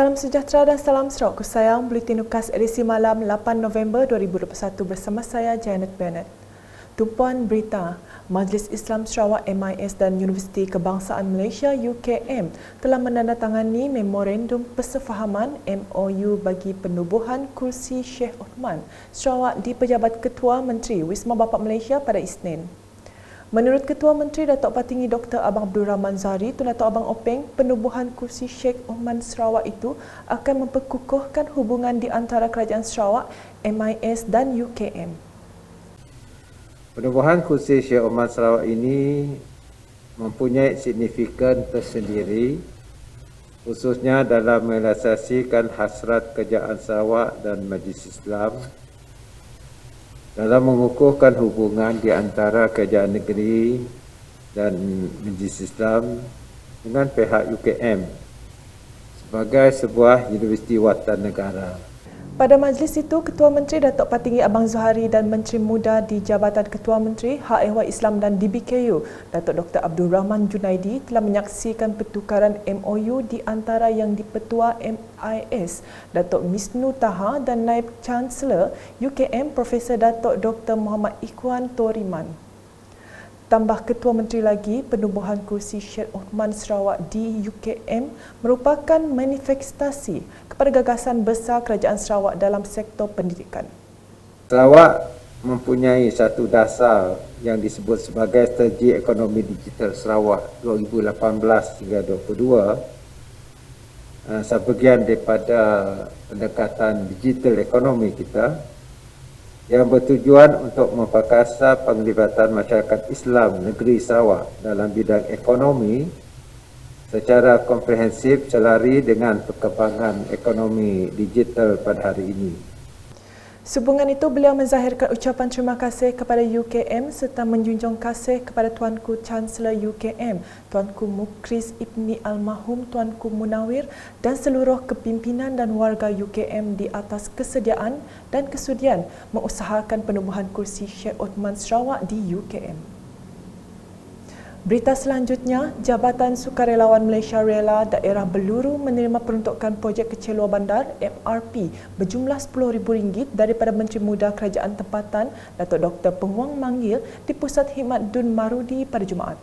Salam sejahtera dan salam Sarawak sayang. Buletin Ukas edisi malam 8 November 2021 bersama saya Janet Bennett. Tumpuan berita, Majlis Islam Sarawak MIS dan Universiti Kebangsaan Malaysia UKM telah menandatangani memorandum persefahaman MOU bagi penubuhan kursi Sheikh Osman Sarawak di Pejabat Ketua Menteri Wisma Bapa Malaysia pada Isnin. Menurut Ketua Menteri Datuk Patinggi Dr. Abang Abdul Rahman Zahari, Tun Datuk Abang Openg, penubuhan kursi Sheikh Osman Sarawak itu akan memperkukuhkan hubungan di antara Kerajaan Sarawak, MIS dan UKM. Penubuhan kursi Sheikh Osman Sarawak ini mempunyai signifikan tersendiri, khususnya dalam merealisasikan hasrat Kerajaan Sarawak dan Majlis Islam dalam mengukuhkan hubungan di antara kerajaan negeri dan Majlis Islam dengan pihak UKM sebagai sebuah universiti watan negara. Pada majlis itu, Ketua Menteri Datuk Patinggi Abang Zahari dan Menteri Muda di Jabatan Ketua Menteri Hak Ehwal Islam dan DBKU, Datuk Dr. Abdul Rahman Junaidi telah menyaksikan pertukaran MOU di antara Yang di-Petua MIS, Datuk Misnu Taha dan Naib Chancellor UKM Profesor Datuk Dr. Muhammad Ikhwan Toriman. Tambah Ketua Menteri lagi, penubuhan kursi Sheikh Osman Sarawak di UKM merupakan manifestasi kepada gagasan besar Kerajaan Sarawak dalam sektor pendidikan. Sarawak mempunyai satu dasar yang disebut sebagai Strategi Ekonomi Digital Sarawak 2018 hingga 2022. Sebahagian daripada pendekatan digital ekonomi kita yang bertujuan untuk memperkasa penglibatan masyarakat Islam negeri Sarawak dalam bidang ekonomi secara komprehensif selari dengan perkembangan ekonomi digital pada hari ini. Sehubungan itu, beliau menzahirkan ucapan terima kasih kepada UKM serta menjunjung kasih kepada Tuanku Chancellor UKM, Tuanku Mukris Ibni Almarhum Tuanku Munawir dan seluruh kepimpinan dan warga UKM di atas kesediaan dan kesudian mengusahakan penubuhan kursi Sheikh Osman Sarawak di UKM. Berita selanjutnya, Jabatan Sukarelawan Malaysia Rela Daerah Beluru menerima peruntukan projek Kecelua Bandar MRP berjumlah RM10,000 daripada Menteri Muda Kerajaan Tempatan Datuk Dr. Penguang Manggil di Pusat Khidmat Dun Marudi pada Jumaat.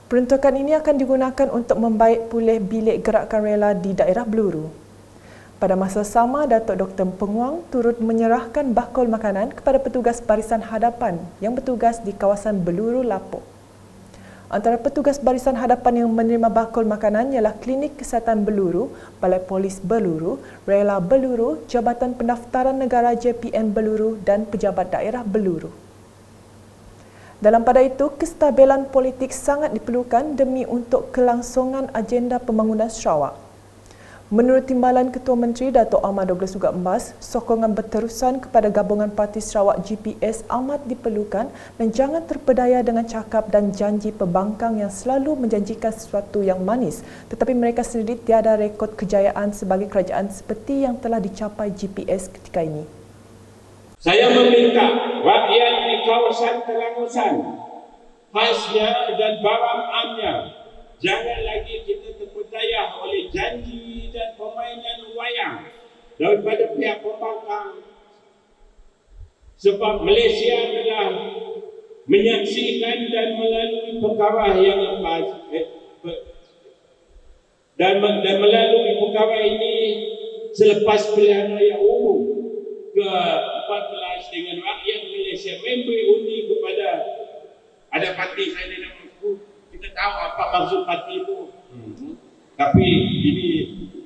Peruntukan ini akan digunakan untuk membaik pulih bilik gerakan rela di daerah Beluru. Pada masa sama, Datuk Dr. Penguang turut menyerahkan bakul makanan kepada petugas barisan hadapan yang bertugas di kawasan Beluru Lapuk. Antara petugas barisan hadapan yang menerima bakul makanan ialah Klinik Kesihatan Beluru, Balai Polis Beluru, Rela Beluru, Jabatan Pendaftaran Negara JPN Beluru dan Pejabat Daerah Beluru. Dalam pada itu, kestabilan politik sangat diperlukan demi untuk kelangsungan agenda pembangunan Sarawak. Menurut Timbalan Ketua Menteri Datuk Ahmad Douglas Ugat Mbas, sokongan berterusan kepada Gabungan Parti Sarawak GPS amat diperlukan dan jangan terpedaya dengan cakap dan janji pembangkang yang selalu menjanjikan sesuatu yang manis, tetapi mereka sendiri tiada rekod kejayaan sebagai kerajaan seperti yang telah dicapai GPS ketika ini. Saya meminta rakyat di kawasan Telangusan, khasnya dan Baram Amnya, jangan lagi kita terpedaya oleh janji dan permainan wayang daripada pihak pembangkang, sebab Malaysia telah menyaksikan dan melalui perkara yang lepas dan melalui perkara ini selepas pilihan raya umum ke-14 dengan rakyat Malaysia memberi undi kepada ada parti saya nama sebut. Kita tahu apa maksud parti itu.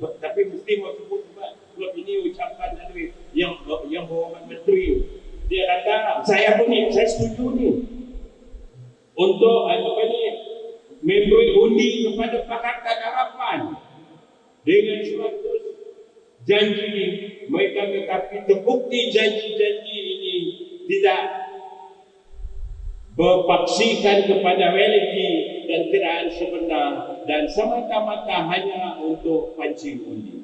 Tapi mesti mau sebut sebab ini ucapan dari yang berhormat menteri. Dia kata saya setuju ni untuk memberi undi kepada Pakatan Harapan dengan 100 janji mereka, tetapi terbukti janji-janji ini tidak berpaksikan kepada realiti dan keadaan sebenar dan semata-mata hanya untuk pancing undi.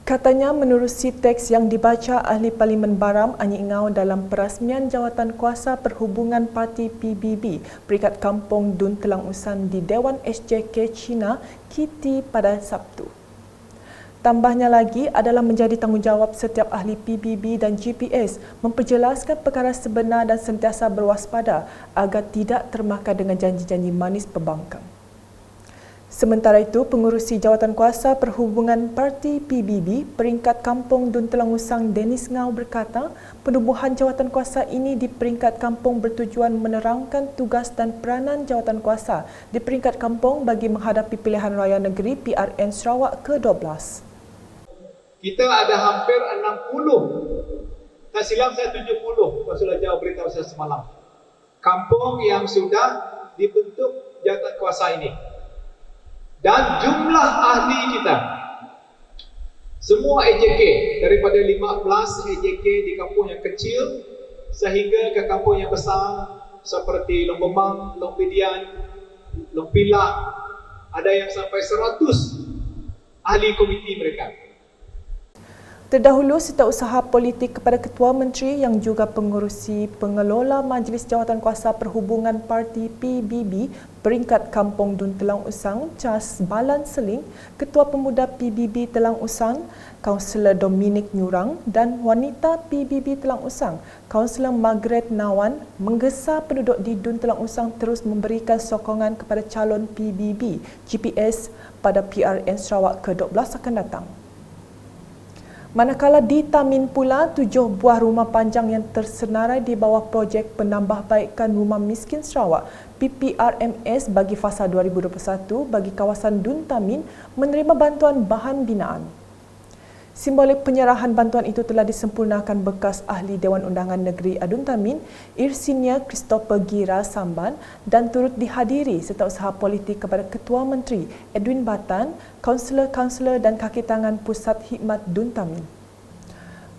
Katanya menerusi teks yang dibaca Ahli Parlimen Baram Anyi Ngau dalam perasmian jawatan kuasa perhubungan parti PBB Peringkat Kampung Dun Telang Usan di Dewan SJK China KITI pada Sabtu. Tambahnya lagi adalah menjadi tanggungjawab setiap ahli PBB dan GPS memperjelaskan perkara sebenar dan sentiasa berwaspada agar tidak termakan dengan janji-janji manis pembangkang. Sementara itu, pengurusi Jawatankuasa Perhubungan Parti PBB peringkat Kampung Dun Telang Usang Dennis Ngau berkata, penubuhan Jawatankuasa ini di peringkat kampung bertujuan menerangkan tugas dan peranan Jawatankuasa di peringkat kampung bagi menghadapi pilihan raya negeri PRN Sarawak ke-12. Kita ada hampir 60, tak silap saya 70, Konsulat Jawa beritahu saya semalam, kampung yang sudah dibentuk Jawatankuasa ini. Dan jumlah ahli kita, semua AJK, daripada 15 AJK di kampung yang kecil sehingga ke kampung yang besar seperti Long Bemang, Long Pedian, Long Pilah, ada yang sampai 100 ahli komiti mereka. Terdahulu, setiausaha politik kepada Ketua Menteri yang juga pengurusi pengelola Majlis Jawatankuasa Perhubungan Parti PBB peringkat Kampung Dun Telang Usang, Charles Balan Seling, Ketua Pemuda PBB Telang Usang, Kaunselor Dominic Nyurang dan Wanita PBB Telang Usang, Kaunselor Margaret Nawan menggesa penduduk di Dun Telang Usang terus memberikan sokongan kepada calon PBB GPS pada PRN Sarawak ke-12 akan datang. Manakala di Tamin pula, 7 buah rumah panjang yang tersenarai di bawah projek penambahbaikan Rumah Miskin Sarawak PPRMS bagi fasa 2021 bagi kawasan Dun Tamin menerima bantuan bahan binaan. Simbolik penyerahan bantuan itu telah disempurnakan bekas Ahli Dewan Undangan Negeri Adun Tamin, Irsinia Christopher Gira Samban dan turut dihadiri setiausaha politik kepada Ketua Menteri Edwin Batan, kaunselor-kaunselor dan kaki tangan Pusat Hikmat Dun Tamin.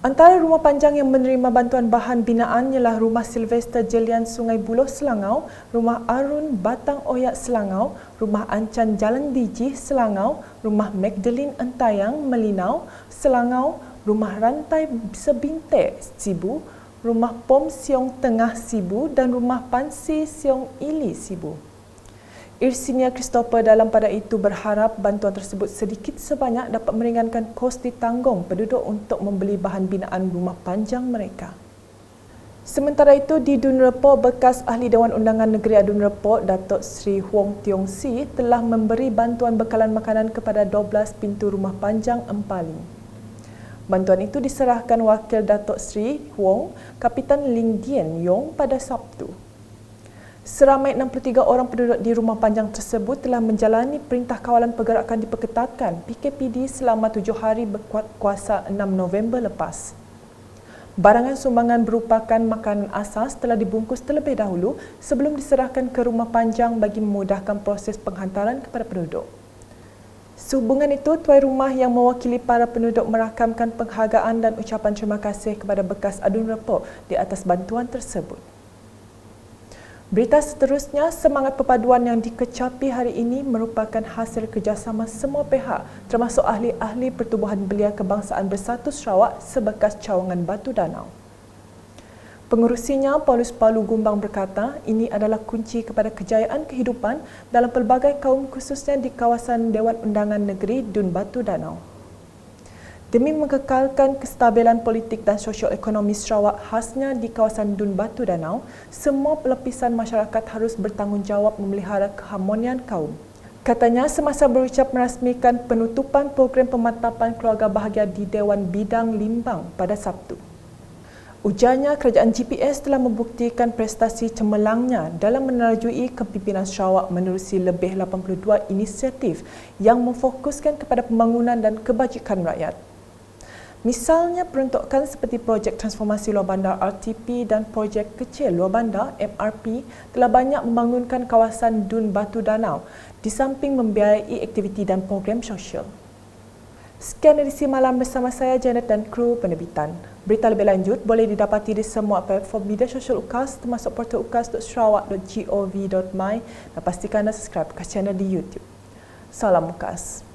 Antara rumah panjang yang menerima bantuan bahan binaan ialah Rumah Sylvester Jelian Sungai Buloh Selangau, Rumah Arun Batang Oyak Selangau, Rumah Ancan Jalan Diji Selangau, Rumah Magdalene Entayang Melinau Selangau, Rumah Rantai Sebinte Sibu, Rumah Pom Siong Tengah Sibu dan Rumah Pansi Siong Ili Sibu. Irsinia Christopher dalam pada itu berharap bantuan tersebut sedikit sebanyak dapat meringankan kos ditanggung penduduk untuk membeli bahan binaan rumah panjang mereka. Sementara itu, di Dun Repok, bekas Ahli Dewan Undangan Negeri Adun Repok, Datuk Seri Huong Tiong Si telah memberi bantuan bekalan makanan kepada 12 pintu rumah panjang Empaling. Bantuan itu diserahkan Wakil Datuk Seri Huong, Kapitan Ling Dien Yong pada Sabtu. Seramai 63 orang penduduk di rumah panjang tersebut telah menjalani Perintah Kawalan Pergerakan Diperketatkan PKPD selama 7 hari berkuat kuasa 6 November lepas. Barangan sumbangan berupakan makanan asas telah dibungkus terlebih dahulu sebelum diserahkan ke rumah panjang bagi memudahkan proses penghantaran kepada penduduk. Sehubungan itu, tuan rumah yang mewakili para penduduk merakamkan penghargaan dan ucapan terima kasih kepada bekas Adun Repok di atas bantuan tersebut. Berita seterusnya, semangat perpaduan yang dikecapi hari ini merupakan hasil kerjasama semua pihak termasuk ahli-ahli Pertubuhan Belia Kebangsaan Bersatu Sarawak sebekas cawangan Batu Danau. Pengurusinya, Paulus Palu Gumbang berkata, ini adalah kunci kepada kejayaan kehidupan dalam pelbagai kaum khususnya di kawasan Dewan Undangan Negeri Dun Batu Danau. Demi mengekalkan kestabilan politik dan sosio-ekonomi Sarawak khasnya di kawasan Dun Batu Danau, semua lapisan masyarakat harus bertanggungjawab memelihara keharmonian kaum. Katanya semasa berucap merasmikan penutupan program pemantapan keluarga bahagia di Dewan Bidang Limbang pada Sabtu. Ujarnya, kerajaan GPS telah membuktikan prestasi cemerlangnya dalam menerajui kepimpinan Sarawak menerusi lebih 82 inisiatif yang memfokuskan kepada pembangunan dan kebajikan rakyat. Misalnya peruntukan seperti projek transformasi luar bandar RTP dan projek kecil luar bandar MRP telah banyak membangunkan kawasan Dun Batu Danau di samping membiayai aktiviti dan program sosial. Sekian edisi malam bersama saya Janet dan kru penerbitan. Berita lebih lanjut boleh didapati di semua platform media sosial UKAS termasuk portal ukas.sarawak.gov.my dan pastikan anda subscribe ke channel di YouTube. Salam UKAS.